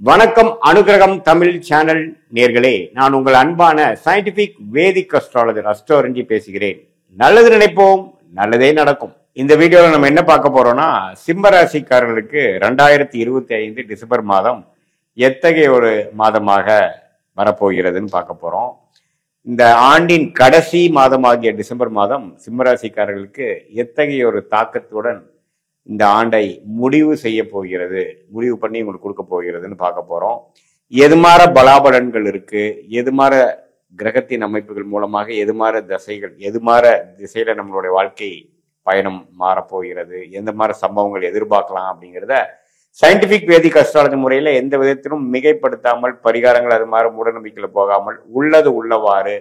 வணக்கம் அனுகிரகம் தமிழ் சேனல் நேர்களே, நான் உங்கள் அன்பான சயின்டிபிக் வேதிக் அஸ்ட்ராலஜர் அஸ்ட்ரோரஞ்சி பேசுகிறேன். நல்லது நினைப்போம், நல்லதே நடக்கும். இந்த வீடியோல நம்ம என்ன பார்க்க போறோம்னா, சிம்ம ராசிக்காரர்களுக்கு 2025 டிசம்பர் மாதம் எத்தகைய ஒரு மாதமாக வரப்போகிறதுன்னு பார்க்க போறோம். இந்த ஆண்டின் கடைசி மாதமாகிய டிசம்பர் மாதம் சிம்ம ராசிக்காரர்களுக்கு எத்தகைய ஒரு தாக்கத்துடன் இந்த ஆண்டை முடிவு செய்ய போகிறது, முடிவு பண்ணி உங்களுக்கு கொடுக்க போகிறதுன்னு பார்க்க போறோம். எதுமாற பலாபலன்கள் இருக்கு, எதுமாற கிரகத்தின் அமைப்புகள் மூலமாக எதுமாற தசைகள், எதுமாற திசையில நம்மளுடைய வாழ்க்கை பயணம் மாறப்போகிறது, எந்த மாதிரி சம்பவங்கள் எதிர்பார்க்கலாம் அப்படிங்கிறத சயின்டிபிக் வேதிக் அஸ்ட்ராலஜி முறையில எந்த விதத்திலும் மிகைப்படுத்தாமல், பரிகாரங்கள் அது மாதிரி மூடநம்பிக்கையில போகாமல் உள்ளது உள்ளவாறு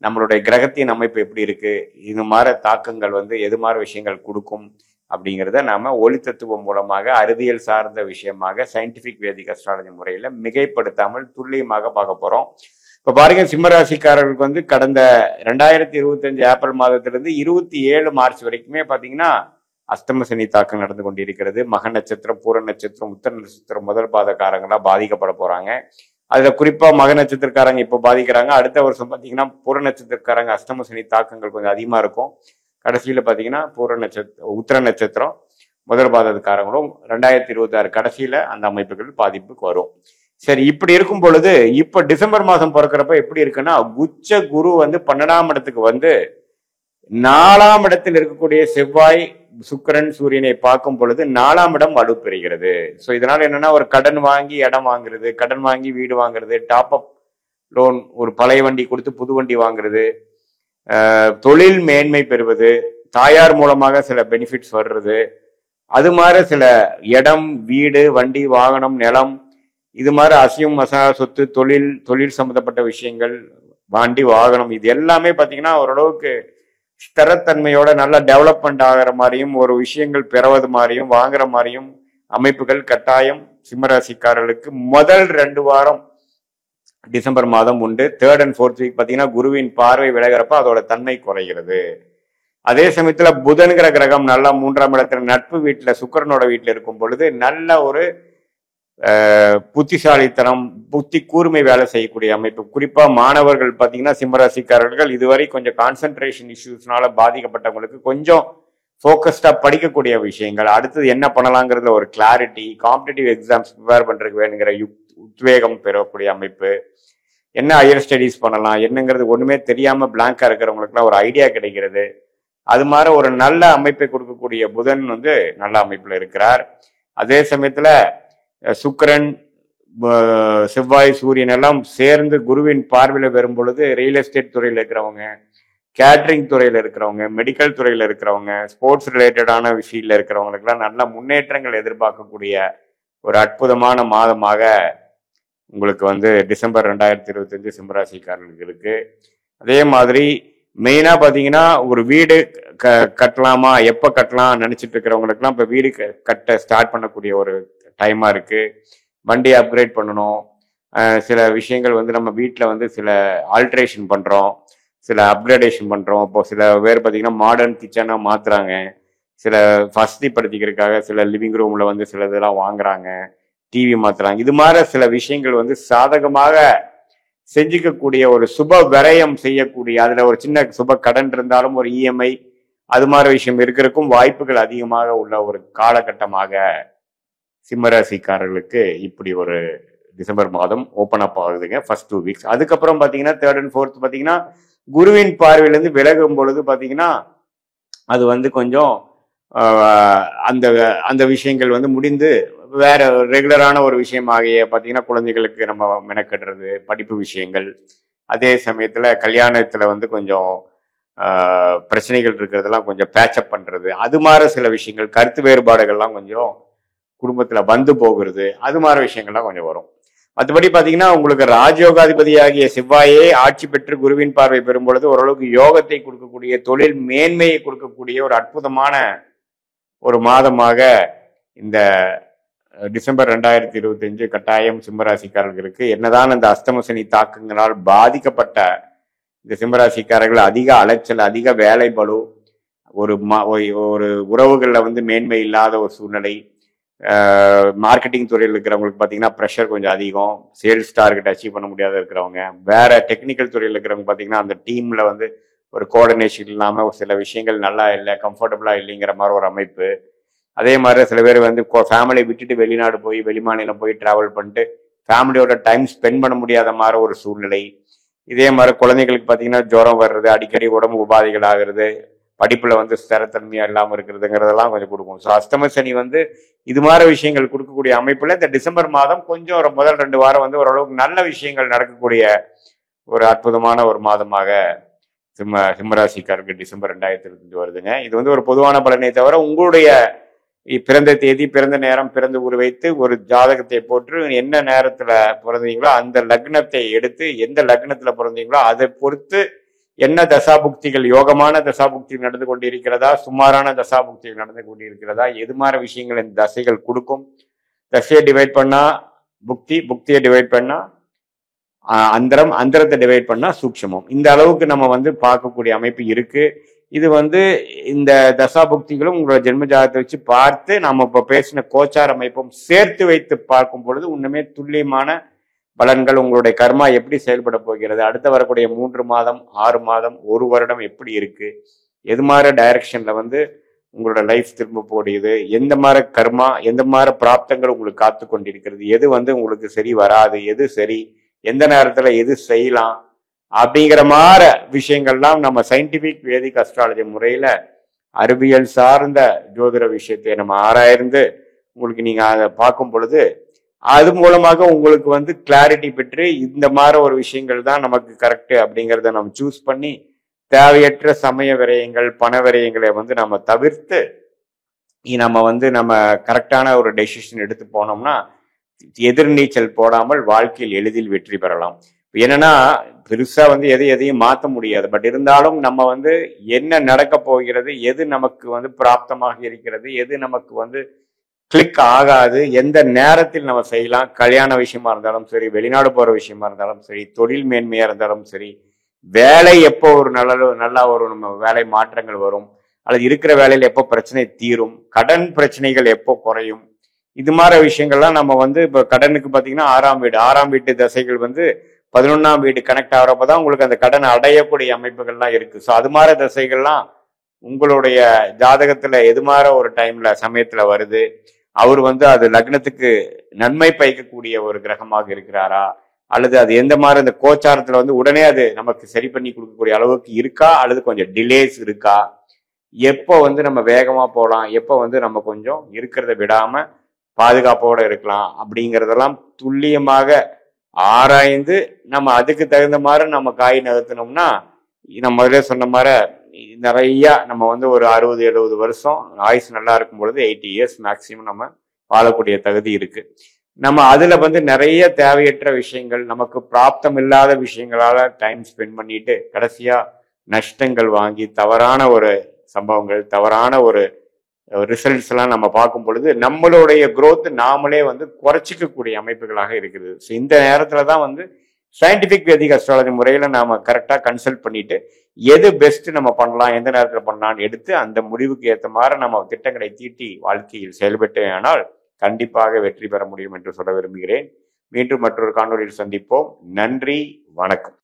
நம்மளுடைய கிரகத்தின் அமைப்பு எப்படி இருக்கு, இது மாதிரி தாக்கங்கள் எது மாதிரி விஷயங்கள் கொடுக்கும் அப்படிங்கிறத நாம ஒளி தத்துவம் மூலமாக அறிவியல் சார்ந்த விஷயமாக சயின்டிபிக் வேதிக் அஸ்ட்ராலஜி முறையில மிகைப்படுத்தாமல் துல்லியமாக பார்க்க போறோம். இப்ப பாருங்க, சிம்மராசிக்காரர்களுக்கு கடந்த 2025 ஏப்ரல் மாதத்திலிருந்து 27 மார்ச் வரைக்குமே பாத்தீங்கன்னா அஷ்டம சனி தாக்கம் நடந்து கொண்டிருக்கிறது. மக நட்சத்திரம், பூர நட்சத்திரம், உத்தர நட்சத்திரம் முதல் பாதக்காரங்களா பாதிக்கப்பட போறாங்க. அதுல குறிப்பா மக நட்சத்திரக்காரங்க இப்போ பாதிக்கிறாங்க. அடுத்த வருஷம் பாத்தீங்கன்னா பூர நட்சத்திரக்காரங்க அஷ்டம சனி தாக்கங்கள் கொஞ்சம் அதிகமா இருக்கும். கடைசியில பாத்தீங்கன்னா உத்திர நட்சத்திரம் முதல் பாதக்காரங்களும் 2026 கடைசியில அந்த அமைப்புகள் பாதிப்புக்கு வரும். சரி, இப்படி இருக்கும் பொழுது இப்ப டிசம்பர் மாசம் பிறக்கிறப்ப எப்படி இருக்குன்னா, உச்ச குரு 12ஆம் இடத்துக்கு 4ஆம் இடத்தில் இருக்கக்கூடிய செவ்வாய், சுக்கிரன், சூரியனை பார்க்கும் பொழுது 4ஆம் இடம் வலுப்பெறுகிறது. ஸோ இதனால என்னன்னா, ஒரு கடன் வாங்கி இடம் வாங்குறது, கடன் வாங்கி வீடு வாங்குறது, டாப் அப் லோன், ஒரு பழைய வண்டி கொடுத்து புது வண்டி வாங்குறது, தொழில் மேன்மை பெறுவது, தாயார் மூலமாக சில பெனிஃபிட்ஸ் வர்றது, அது மாதிரி சில இடம், வீடு, வண்டி, வாகனம், நிலம், இது மாதிரி அசையும் மசாலா சொத்து, தொழில் சம்பந்தப்பட்ட விஷயங்கள், வண்டி, வாகனம், இது எல்லாமே பாத்தீங்கன்னா ஓரளவுக்கு ஸ்திரத்தன்மையோட நல்லா டெவலப்மெண்ட் ஆகிற மாதிரியும், ஒரு விஷயங்கள் பெறுவது மாதிரியும், வாங்குற மாதிரியும் அமைப்புகள் கட்டாயம் சிம்மராசிக்காரர்களுக்கு முதல் 2 வாரம் டிசம்பர் மாதம் உண்டு. 3rd and 4th வீக் பாத்தீங்கன்னா குருவின் பார்வை விலகிறப்ப அதோட தன்மை குறைகிறது. அதே சமயத்துல புதன்கிற கிரகம் நல்லா 3ஆம் இடத்துல நட்பு வீட்டுல சுக்கிரனோட வீட்டுல இருக்கும் பொழுது நல்ல ஒரு புத்திசாலித்தனம், புத்தி கூர்மை வேலை செய்யக்கூடிய அமைப்பு. குறிப்பா மாணவர்கள் பாத்தீங்கன்னா சிம்மராசிக்காரர்கள் இதுவரை கொஞ்சம் கான்சென்ட்ரேஷன் இஷ்யூஸ்னால பாதிக்கப்பட்டவங்களுக்கு கொஞ்சம் போக்கஸ்டா படிக்கக்கூடிய விஷயங்கள், அடுத்தது என்ன பண்ணலாங்கிறதுல ஒரு கிளாரிட்டி, காம்படிட்டிவ் எக்ஸாம்ஸ் ப்ரிப்பேர் பண்றதுக்கு வேணுங்கிற உத்வேகம் பெறக்கூடிய அமைப்பு, என்ன ஹையர் ஸ்டடீஸ் பண்ணலாம் என்னங்கிறது ஒண்ணுமே தெரியாம பிளாங்கா இருக்கிறவங்களுக்குலாம் ஒரு ஐடியா கிடைக்கிறது. அது மாதிரி ஒரு நல்ல அமைப்பை கொடுக்கக்கூடிய புதன் நல்ல அமைப்புல இருக்கிறார். அதே சமயத்துல சுக்கிரன், செவ்வாய், சூரியன் எல்லாம் சேர்ந்து குருவின் பார்வையில வரும் பொழுது ரியல் எஸ்டேட் துறையில இருக்கிறவங்க, கேட்டரிங் துறையில இருக்கிறவங்க, மெடிக்கல் துறையில இருக்கிறவங்க, ஸ்போர்ட்ஸ் ரிலேட்டடான விஷயத்துல இருக்கிறவங்களுக்குலாம் நல்ல முன்னேற்றங்கள் எதிர்பார்க்கக்கூடிய ஒரு அற்புதமான மாதமாக உங்களுக்கு டிசம்பர் 2025 சிம்மராசிக்காரர்களுக்கு இருக்கு. அதே மாதிரி மெயினா பாத்தீங்கன்னா, ஒரு வீடு கட்டலாமா, எப்ப கட்டலாம் நினைச்சிட்டு இருக்கிறவங்களுக்குலாம் இப்ப வீடு கட்ட ஸ்டார்ட் பண்ணக்கூடிய ஒரு டைமா இருக்கு. வண்டி அப்கிரேட் பண்ணணும், சில விஷயங்கள் நம்ம வீட்டுல சில ஆல்ட்ரேஷன் பண்றோம், சில அப்கிரேடேஷன் பண்றோம். இப்போ சில பேர் பாத்தீங்கன்னா மாடர்ன் கிச்சனா மாத்துறாங்க, சில வசதிப்படுத்திக்கிறதுக்காக சில லிவிங் ரூம்ல சில இதெல்லாம் வாங்குறாங்க, டிவி மாத்துறாங்க. இது மாதிரி சில விஷயங்கள் சாதகமாக செஞ்சுக்கக்கூடிய ஒரு சுப விரயம் செய்யக்கூடிய, அதுல ஒரு சின்ன சுப கடன் இருந்தாலும் ஒரு இஎம்ஐ அது மாதிரி விஷயம் இருக்கிறதுக்கும் வாய்ப்புகள் அதிகமாக உள்ள ஒரு காலகட்டமாக சிம்மராசிக்காரர்களுக்கு இப்படி ஒரு டிசம்பர் மாதம் ஓப்பன் அப் ஆகுதுங்க. First 2 weeks. அதுக்கப்புறம் பாத்தீங்கன்னா 3rd and 4th பாத்தீங்கன்னா குருவின் பார்வையிலிருந்து விலகும் பொழுது பாத்தீங்கன்னா அது கொஞ்சம் அந்த அந்த விஷயங்கள் முடிந்து வேற ரெகுலரான ஒரு விஷயமாகிய பாத்தீங்கன்னா குழந்தைகளுக்கு நம்ம மெனக்கட்டுறது, படிப்பு விஷயங்கள், அதே சமயத்துல கல்யாணத்துல கொஞ்சம் பிரச்சனைகள் இருக்கிறதெல்லாம் கொஞ்சம் பேச்சப் பண்றது, அது மாதிரி சில விஷயங்கள், கருத்து வேறுபாடுகள்லாம் கொஞ்சம் குடும்பத்துல போகிறது, அது மாதிரி விஷயங்கள்லாம் கொஞ்சம் வரும். மற்றபடி பாத்தீங்கன்னா உங்களுக்கு ராஜயோகாதிபதியாகிய செவ்வாயே ஆட்சி பெற்று குருவின் பார்வை பெறும் பொழுது ஓரளவுக்கு யோகத்தை கொடுக்கக்கூடிய, தொழில் மேன்மையை கொடுக்கக்கூடிய ஒரு அற்புதமான ஒரு மாதமாக இந்த டிசம்பர் 2025 கட்டாயம் சிம்மராசிக்காரர்களுக்கு. என்னதான் அந்த அஷ்டம சனி தாக்கங்களால் பாதிக்கப்பட்ட இந்த சிம்மராசிக்காரர்கள் அதிக அலைச்சல், அதிக வேலை பளு, ஒரு உறவுகள்ல மேன்மை இல்லாத ஒரு சூழ்நிலை, மார்க்கெட்டிங் துறையில் இருக்கிறவங்களுக்கு பார்த்தீங்கன்னா ப்ரெஷர் கொஞ்சம் அதிகம், சேல்ஸ் டார்கெட் அச்சீவ் பண்ண முடியாத இருக்கிறவங்க, வேற டெக்னிக்கல் துறையில் இருக்கிறவங்க பார்த்தீங்கன்னா அந்த டீம்ல வந்து ஒரு கோஆர்டினேஷன் இல்லாமல் ஒரு சில விஷயங்கள் நல்லா இல்லை, கம்ஃபர்டபுளா இல்லைங்கிற மாதிரி ஒரு அமைப்பு. அதே மாதிரி சில பேர் வந்து ஃபேமிலியை விட்டுட்டு வெளிநாடு போய் வெளிமாநிலம் போய் டிராவல் பண்ணிட்டு ஃபேமிலியோட டைம் ஸ்பெண்ட் பண்ண முடியாத மாதிரி ஒரு சூழ்நிலை. இதே மாதிரி குழந்தைகளுக்கு பார்த்தீங்கன்னா ஜுரம் வர்றது, அடிக்கடி உடம்பு உபாதைகள் ஆகுறது, படிப்புல வந்து ஸ்திரத்தன்மையா இல்லாமல் இருக்கிறதுங்கிறதெல்லாம் கொஞ்சம் கொடுக்கும். ஸோ அஷ்டம சனி வந்து இது மாதிரி விஷயங்கள் கொடுக்கக்கூடிய அமைப்புல இந்த டிசம்பர் மாதம் கொஞ்சம் ஒரு முதல் 2 வாரம் வந்து ஓரளவுக்கு நல்ல விஷயங்கள் நடக்கக்கூடிய ஒரு அற்புதமான ஒரு மாதமாக சிம்மராசிக்காரருக்கு டிசம்பர் 2025 வருதுங்க. இது வந்து ஒரு பொதுவான பலனை தவிர உங்களுடைய பிறந்த தேதி, பிறந்த நேரம், பிறந்த ஊர் வைத்து ஒரு ஜாதகத்தை போட்டு என்ன நேரத்துல பிறந்தீங்களோ அந்த லக்னத்தை எடுத்து எந்த லக்னத்துல பிறந்தீங்களோ அதை பொறுத்து என்ன தசாபுக்திகள், யோகமான தசாபுக்திகள் நடந்து கொண்டிருக்கிறதா, சுமாரான தசாபுக்திகள் நடந்து கொண்டிருக்கிறதா, எது மாதிரி விஷயங்கள் இந்த தசைகள் கொடுக்கும். தசையை டிவைட் பண்ணா புக்தி, புக்தியை டிவைட் பண்ணா அந்தரம், அந்தரத்தை டிவைட் பண்ணா சூக்ஷமம். இந்த அளவுக்கு நம்ம வந்து பார்க்கக்கூடிய அமைப்பு இருக்கு. இது வந்து இந்த தசாபுக்திகளும் உங்களோட ஜென்ம ஜாதகத்தை வச்சு பார்த்து நம்ம இப்ப பேசின கோச்சார அமைப்பும் சேர்த்து வைத்து பார்க்கும் பொழுது உண்மையே துல்லியமான பலன்கள், உங்களுடைய கர்மா எப்படி செயல்பட போகிறது, அடுத்த வரக்கூடிய 3 மாதம், 6 மாதம், 1 வருடம் எப்படி இருக்கு, எது மாதிரி டைரக்ஷன்ல வந்து உங்களோட லைஃப் திரும்ப போடுது, எந்த மாதிரி கர்மா, எந்த மாதிரி பிராப்தங்கள் உங்களுக்கு காத்து கொண்டிருக்கிறது, எது வந்து உங்களுக்கு சரி வராது, எது சரி, எந்த நேரத்துல எது செய்யலாம் அப்படிங்கிற மாதிரி விஷயங்கள்லாம் நம்ம சயின்டிபிக் வேதிக் அஸ்ட்ராலஜி முறையில அறிவியல் சார்ந்த ஜோதிட விஷயத்தை நம்ம ஆராய்ந்து உங்களுக்கு நீங்க அதை பார்க்கும் பொழுது அது மூலமாக உங்களுக்கு வந்து கிளாரிட்டி பெற்று இந்த மாதிரி ஒரு விஷயங்கள் தான் நமக்கு கரெக்ட் அப்படிங்கிறத நம்ம சூஸ் பண்ணி தேவையற்ற சமய விரயங்கள், பண விரயங்களை வந்து நம்ம தவிர்த்து நம்ம வந்து நம்ம கரெக்டான ஒரு டெசிஷன் எடுத்து போனோம்னா எதிர்நீச்சல் போடாமல் வாழ்க்கையில் எளிதில் வெற்றி பெறலாம். என்னன்னா பெருசா வந்து எதையும் மாற்ற முடியாது. பட் இருந்தாலும் நம்ம வந்து என்ன நடக்க போகிறது, எது நமக்கு வந்து பிராப்தமாக இருக்கிறது, எது நமக்கு வந்து கிளிக் ஆகாது, எந்த நேரத்தில் நம்ம செய்யலாம், கல்யாண விஷயமா இருந்தாலும் சரி, வெளிநாடு போற விஷயமா இருந்தாலும் சரி, தொழில் மேன்மையா இருந்தாலும் சரி, வேலை எப்போ ஒரு நல்லா ஒரு நம்ம வேலை மாற்றங்கள் வரும், அல்லது இருக்கிற வேலையில எப்போ பிரச்சனை தீரும், கடன் பிரச்சனைகள் எப்போ குறையும், இது மாதிரி விஷயங்கள்லாம் நம்ம வந்து இப்ப கடனுக்கு பாத்தீங்கன்னா 6ஆம் வீட்டு தசைகள் வந்து 11ஆம் வீடு கனெக்ட் ஆகிறப்பதான் உங்களுக்கு அந்த கடன் அடையக்கூடிய அமைப்புகள்லாம் இருக்கு. ஸோ அது மாதிரி தசைகள்லாம் உங்களுடைய ஜாதகத்துல எது மாதிரி ஒரு டைம்ல சமயத்துல வருது, அவர் வந்து அது லக்னத்துக்கு நன்மை பயக்கக்கூடிய ஒரு கிரகமாக இருக்கிறாரா, அல்லது அது எந்த மாதிரி அந்த கோச்சாரத்துல வந்து உடனே அது நமக்கு சரி பண்ணி கொடுக்கக்கூடிய அளவுக்கு இருக்கா, அல்லது கொஞ்சம் டிலேஸ் இருக்கா, எப்போ வந்து நம்ம வேகமா போகலாம், எப்போ வந்து நம்ம கொஞ்சம் இருக்கிறத விடாம பாதுகாப்போட இருக்கலாம் அப்படிங்கிறதெல்லாம் துல்லியமாக ஆராய்ந்து நம்ம அதுக்கு தகுந்த மாதிரி நம்ம காய் நகர்த்தினோம்னா நம்ம முதல்ல சொன்ன மாதிரி நிறைய நம்ம வந்து ஒரு 60-70 வருஷம் ஆயுசு நல்லா இருக்கும் பொழுது 80 இயர்ஸ் மேக்சிமம் நம்ம வாழக்கூடிய தகுதி இருக்கு. நம்ம அதுல வந்து நிறைய தேவையற்ற விஷயங்கள், நமக்கு பிராப்தம் இல்லாத விஷயங்களால டைம் ஸ்பெண்ட் பண்ணிட்டு கடைசியா நஷ்டங்கள் வாங்கி தவறான ஒரு சம்பவங்கள், தவறான ஒரு ரிசல்ட்ஸ் எல்லாம் நம்ம பார்க்கும் பொழுது நம்மளுடைய growth நாமளே வந்து குறைச்சிக்கக்கூடிய அமைப்புகளாக இருக்குது. ஸோ இந்த நேரத்துல தான் வந்து சயின்டிபிக் வேதிக் அஸ்ட்ராலஜி முறையில நாம கரெக்டா கன்சல்ட் பண்ணிட்டு எது பெஸ்ட் நம்ம பண்ணலாம், எந்த நேரத்துல பண்ணலாம்னு எடுத்து அந்த முடிவுக்கு ஏற்ற மாதிரி நம்ம திட்டங்களை தீட்டி வாழ்க்கையில் செயல்பட்டே ஆனால் கண்டிப்பாக வெற்றி பெற முடியும் என்று சொல்ல விரும்புகிறேன். மீண்டும் மற்றொரு காணொலியில் சந்திப்போம். நன்றி, வணக்கம்.